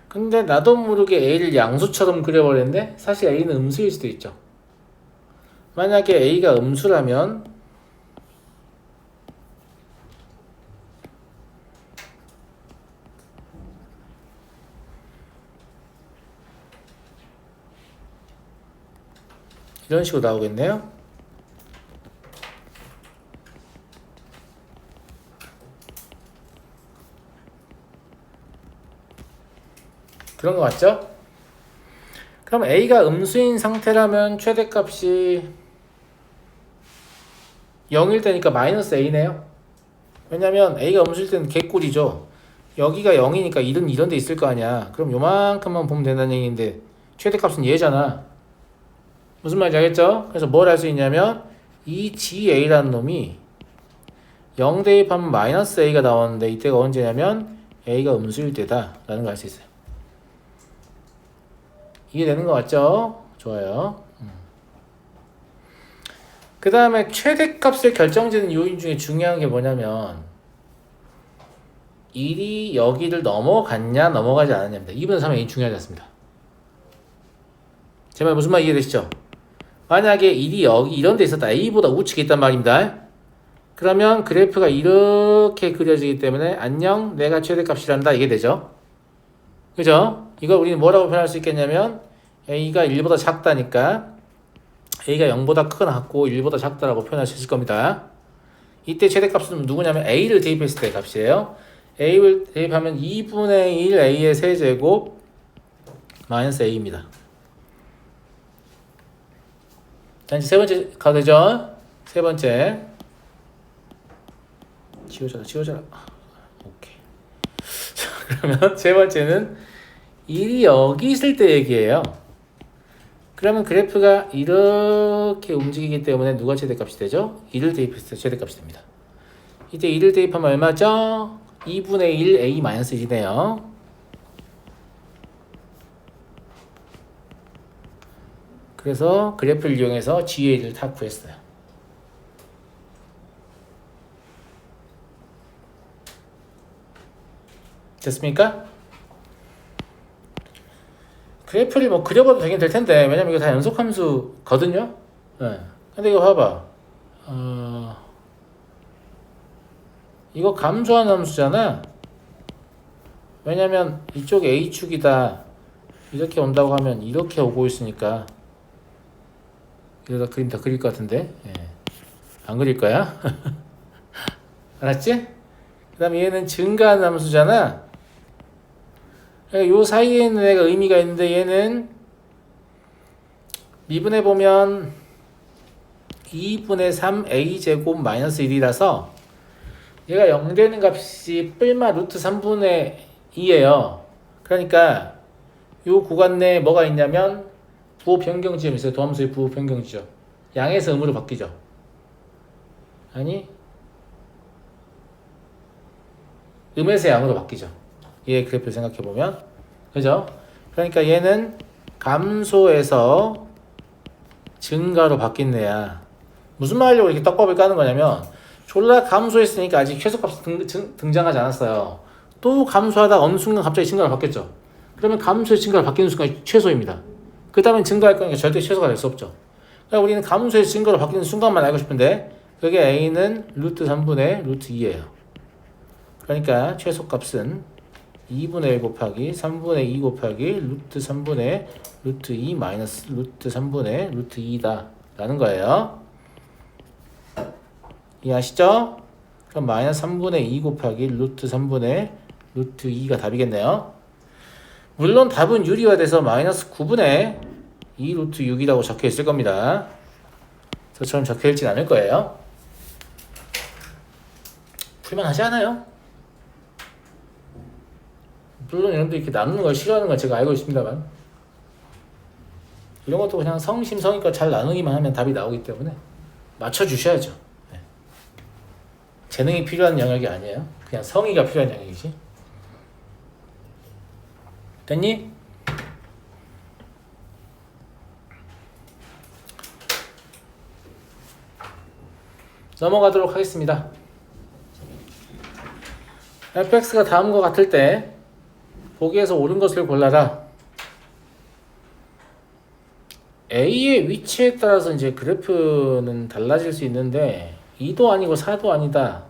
근데 나도 모르게 A를 양수처럼 그려버렸는데 사실 A는 음수일 수도 있죠. 만약에 A가 음수라면 이런 식으로 나오겠네요. 그런 거 맞죠? 그럼 A가 음수인 상태라면 최대값이 0일 때니까 마이너스 A네요. 왜냐면 A가 음수일 때는 개꿀이죠. 여기가 0이니까 1은 이런 데 있을 거 아니야. 그럼 요만큼만 보면 된다는 얘기인데 최대값은 얘잖아. 무슨 말인지 알겠죠? 그래서 뭘 할 수 있냐면 이 GA라는 놈이 0 대입하면 마이너스 A가 나오는데 이때가 언제냐면 A가 음수일 때다 라는 걸 알 수 있어요. 이해되는 거 맞죠? 좋아요. 그 다음에 최대값을 결정짓는 요인 중에 중요한 게 뭐냐면 1이 여기를 넘어갔냐 넘어가지 않았냐입니다. 2분의 3이 제일 중요하지 않습니다. 제 말 무슨 말 이해되시죠? 만약에 1이 여기 이런 데 있었다. A보다 우측에 있단 말입니다. 그러면 그래프가 이렇게 그려지기 때문에 안녕 내가 최대값이란다 이게 되죠. 그죠? 이걸 우리는 뭐라고 표현할 수 있겠냐면 A가 1보다 작다니까 A가 0보다 크거나 같고 1보다 작다라고 표현할 수 있을 겁니다. 이때 최대값은 누구냐면 A를 대입했을 때 값이에요. A를 대입하면 2분의 1 A의 세제곱 마이너스 A입니다. 자, 이제 세 번째 가도 되죠? 세 번째 지워져라 오케이. 자, 그러면 세 번째는 1이 여기 있을 때 얘기예요. 그러면 그래프가 이렇게 움직이기 때문에 누가 최대값이 되죠? 1을 대입했을 때 최대값이 됩니다. 이때 1을 대입하면 얼마죠? 2분의 1 A-1이네요. 그래서 그래프를 이용해서 GA를 다 구했어요. 됐습니까? 그래프를 뭐 그려봐도 되긴 될 텐데 왜냐면 이거 다 연속함수거든요. 네. 근데 이거 봐봐. 이거 감소한 함수잖아. 왜냐면 이쪽 A축이다 이렇게 온다고 하면 이렇게 오고 있으니까 이러다 그림 다 그릴 것 같은데 안 그릴 거야. 알았지? 그 다음에 얘는 증가하는 함수잖아. 요 사이에 있는 애가 의미가 있는데 얘는 미분해 보면 2분의 3 a제곱 마이너스 1이라서 얘가 0 되는 값이 뿔마 루트 3분의 2예요. 그러니까 요 구간 내에 뭐가 있냐면 부호 변경지점이 있어요. 도함수의 부호 변경지점. 양에서 음으로 바뀌죠. 아니 음에서 양으로 바뀌죠. 얘 그래프를 생각해보면 그죠? 그러니까 얘는 감소에서 증가로 바뀐 애야. 무슨 말이냐고 이렇게 떡밥을 까는 거냐면 졸라 감소했으니까 아직 최소값이 등장하지 않았어요. 또 감소하다가 어느 순간 갑자기 증가로 바뀌었죠. 그러면 감소의 증가로 바뀌는 순간 최소입니다. 그 다음엔 증가할 거니까 절대 최소가 될 수 없죠. 그러니까 우리는 감소의 증가로 바뀌는 순간만 알고 싶은데 그게 A는 루트 3분의 루트 2예요. 그러니까 최소값은 2분의 1 곱하기 3분의 2 곱하기 루트 3분의 루트 2 마이너스 루트 3분의 루트 2다 라는 거예요. 이해하시죠? 그럼 마이너스 3분의 2 곱하기 루트 3분의 루트 2가 답이겠네요. 물론 답은 유리화돼서 마이너스 9분의 2 루트 6이라고 적혀 있을 겁니다. 저처럼 적혀 있진 않을 거예요. 풀만 하지 않아요? 물론 여러분들 이렇게 나누는 걸 싫어하는 걸 제가 알고 있습니다만 이런 것도 그냥 성심성의껏 잘 나누기만 하면 답이 나오기 때문에 맞춰주셔야죠. 네. 재능이 필요한 영역이 아니에요. 그냥 성의가 필요한 영역이지. 됐니? 넘어가도록 하겠습니다. fx가 다음과 같을 때 보기에서 옳은 것을 골라라. A의 위치에 따라서 이제 그래프는 달라질 수 있는데 2도 아니고 4도 아니다.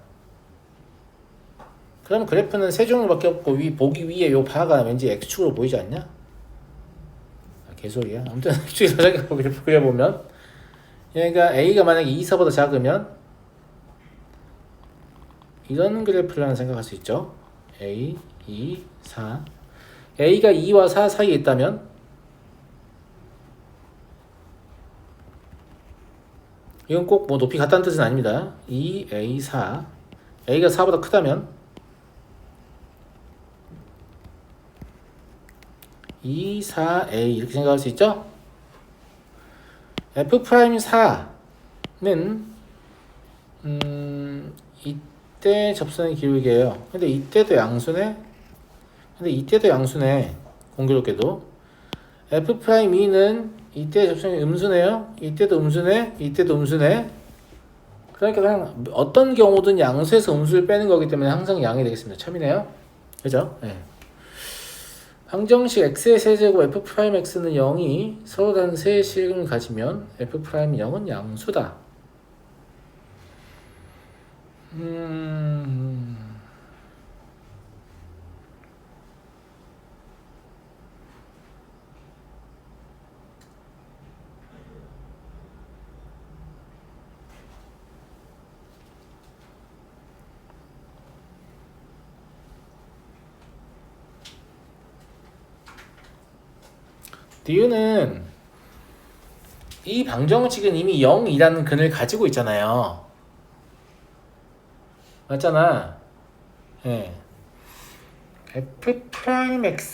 그럼 그래프는 세 종류밖에 없고 보기 위에 요 바가 왠지 x축으로 보이지 않냐? 아, 개소리야. 아무튼 x축에서 그래프 그려보면 얘가 A가 만약에 2, 4보다 작으면 이런 그래프를 하나 생각할 수 있죠. A, 2, 4 A가 2와 4 사이에 있다면 이건 꼭 뭐 높이 같다는 뜻은 아닙니다. 2A 4 A가 4보다 크다면 2, 4A 이렇게 생각할 수 있죠? F'4는 이때 접선의 기울기예요. 근데 이때도 양수네. 공교롭게도 F'E는 이때 접선이 음수네요. 이때도 음수네. 그러니까 그냥 어떤 경우든 양수에서 음수를 빼는 거기 때문에 항상 양이 되겠습니다. 참이네요. 그죠? 네. 방정식 x의 세제곱 f'x는 0이 서로 다른 세 실근을 가지면 f'0은 양수다. 이유는 이 방정식은 이미 0이라는 근을 가지고 있잖아요. 맞잖아. 예. f'x는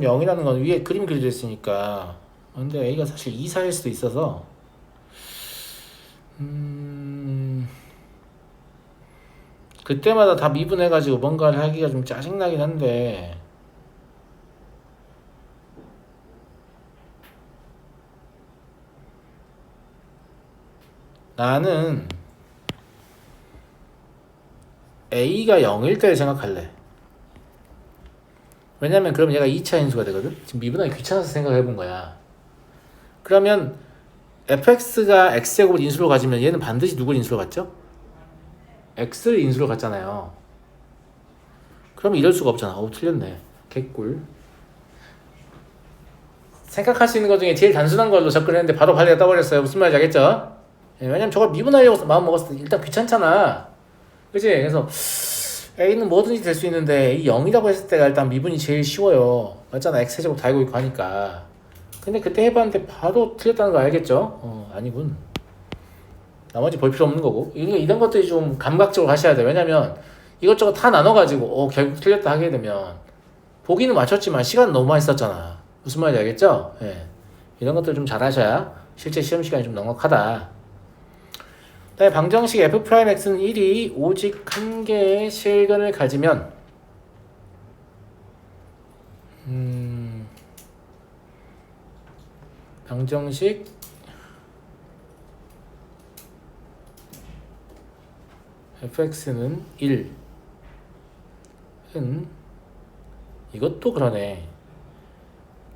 0이라는 건 위에 그림 그려져 있으니까. 근데 a가 사실 2, 4일 수도 있어서 그때마다 다 미분해가지고 뭔가를 하기가 좀 짜증나긴 한데 나는 A가 0일 때를 생각할래. 왜냐면 그럼 얘가 2차 인수가 되거든. 지금 미분하기 귀찮아서 생각을 해본 거야. 그러면 fx가 x제곱을 인수로 가지면 얘는 반드시 누굴 인수로 갔죠? x를 인수로 갔잖아요. 그러면 이럴 수가 없잖아. 틀렸네. 개꿀. 생각할 수 있는 것 중에 제일 단순한 걸로 접근했는데 바로 발리가 떠버렸어요. 무슨 말인지 알겠죠? 예, 왜냐면 저걸 미분하려고 마음 먹었을 때 일단 귀찮잖아. 그치? 그래서 A는 뭐든지 될 수 있는데 이 0이라고 했을 때가 일단 미분이 제일 쉬워요. 맞잖아. X제곱 다 알고 있고 하니까. 근데 그때 해봤는데 바로 틀렸다는 거 알겠죠? 아니군. 나머지 볼 필요 없는 거고. 이런 것들이 좀 감각적으로 하셔야 돼. 왜냐면 이것저것 다 나눠가지고 결국 틀렸다 하게 되면 보기는 맞췄지만 시간 너무 많이 썼잖아. 무슨 말인지 알겠죠? 예. 이런 것들 좀 잘 하셔야 실제 시험 시간이 좀 넉넉하다. 다음에 방정식 f'x는 1이 오직 한 개의 실근을 가지면 방정식 fx는 1은 이것도 그러네.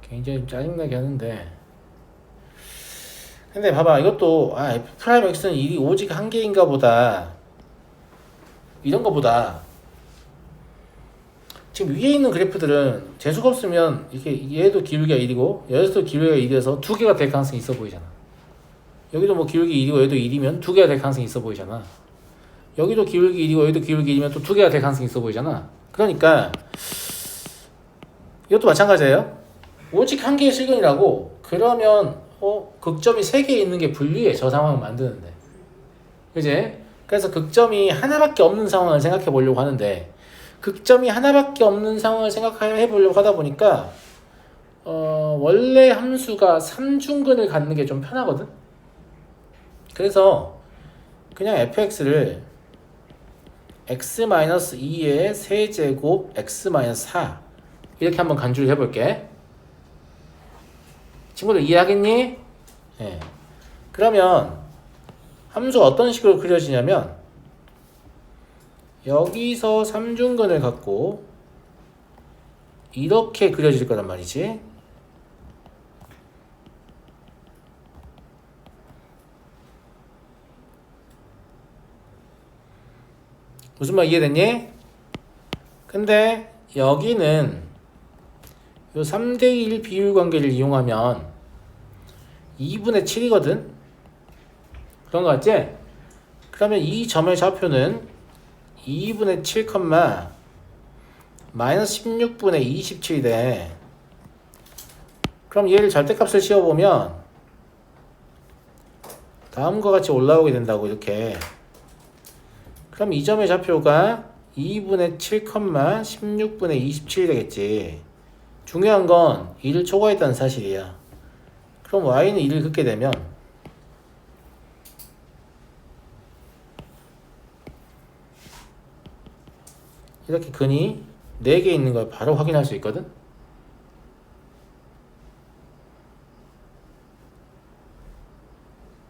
굉장히 짜증나게 하는데 근데 봐봐 이것도 f'x는 1이 오직 한 개인가 보다 이런 거보다 지금 위에 있는 그래프들은 재수가 없으면 이렇게 얘도 기울기가 1이고 얘도 기울기가 1이어서 두 개가 될 가능성이 있어 보이잖아. 여기도 뭐 기울기 1이고 얘도 1이면 두 개가 될 가능성이 있어 보이잖아. 여기도 기울기 1이고 얘도 기울기 1이면 또 두 개가 될 가능성이 있어 보이잖아. 그러니까 이것도 마찬가지예요. 오직 한 개의 실근이라고 그러면 극점이 3개 있는 게 불리해. 저 상황을 만드는데. 그지? 그래서 극점이 하나밖에 없는 상황을 생각해 보려고 하는데 극점이 하나밖에 없는 상황을 생각해 보려고 하다 보니까 원래 함수가 3중근을 갖는 게 좀 편하거든. 그래서 그냥 fx를 x-2의 세제곱 x-4 이렇게 한번 간주를 해볼게. 친구들 이해하겠니? 네. 그러면 함수가 어떤 식으로 그려지냐면 여기서 3중근을 갖고 이렇게 그려질 거란 말이지. 무슨 말 이해됐니? 근데 여기는 요 3대1 비율 관계를 이용하면 2분의 7이거든? 그런 거 같지? 그러면 이 점의 좌표는 2분의 7, 마이너스 16분의 27이래. 그럼 얘를 절대값을 씌워보면 다음과 같이 올라오게 된다고 이렇게. 그럼 이 점의 좌표가 2분의 7, 16분의 27이 되겠지. 중요한 건 2를 초과했다는 사실이야. 그럼 y는 2를 긋게 되면 이렇게 근이 4개 있는 걸 바로 확인할 수 있거든.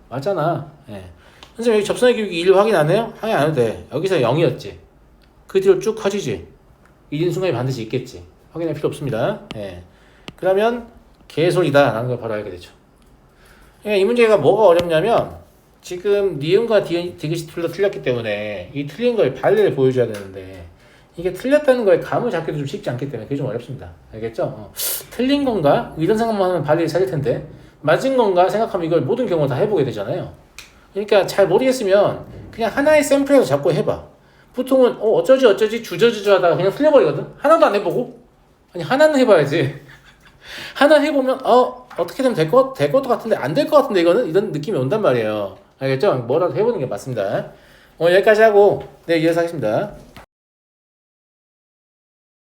맞잖아. 예. 선생님 여기 접선의 기울기 1을 확인 안 해요? 확인 안 해도 돼. 여기서 0이었지. 그 뒤로 쭉 커지지. 1인 순간이 반드시 있겠지. 확인할 필요 없습니다. 예. 그러면 개소리다 라는 걸 바로 알게 되죠. 그러니까 이 문제가 뭐가 어렵냐면 지금 니은과 디귿이 둘 다 틀렸기 때문에 이 틀린 걸 발레를 보여줘야 되는데 이게 틀렸다는 거에 감을 잡기도 좀 쉽지 않기 때문에 그게 좀 어렵습니다. 알겠죠? 틀린 건가? 이런 생각만 하면 발레를 찾을 텐데 맞은 건가 생각하면 이걸 모든 경우를 다 해보게 되잖아요. 그러니까 잘 모르겠으면 그냥 하나의 샘플에서 잡고 해봐. 보통은 어쩌지 주저주저 하다가 그냥 틀려버리거든. 하나도 안 해보고. 아니 하나는 해봐야지. 하나 해보면 어떻게 되면 될 것도 같은데 안 될 것 같은데 이거는 이런 느낌이 온단 말이에요. 알겠죠? 뭐라도 해보는 게 맞습니다. 오늘 여기까지 하고 내일 이어서 하겠습니다.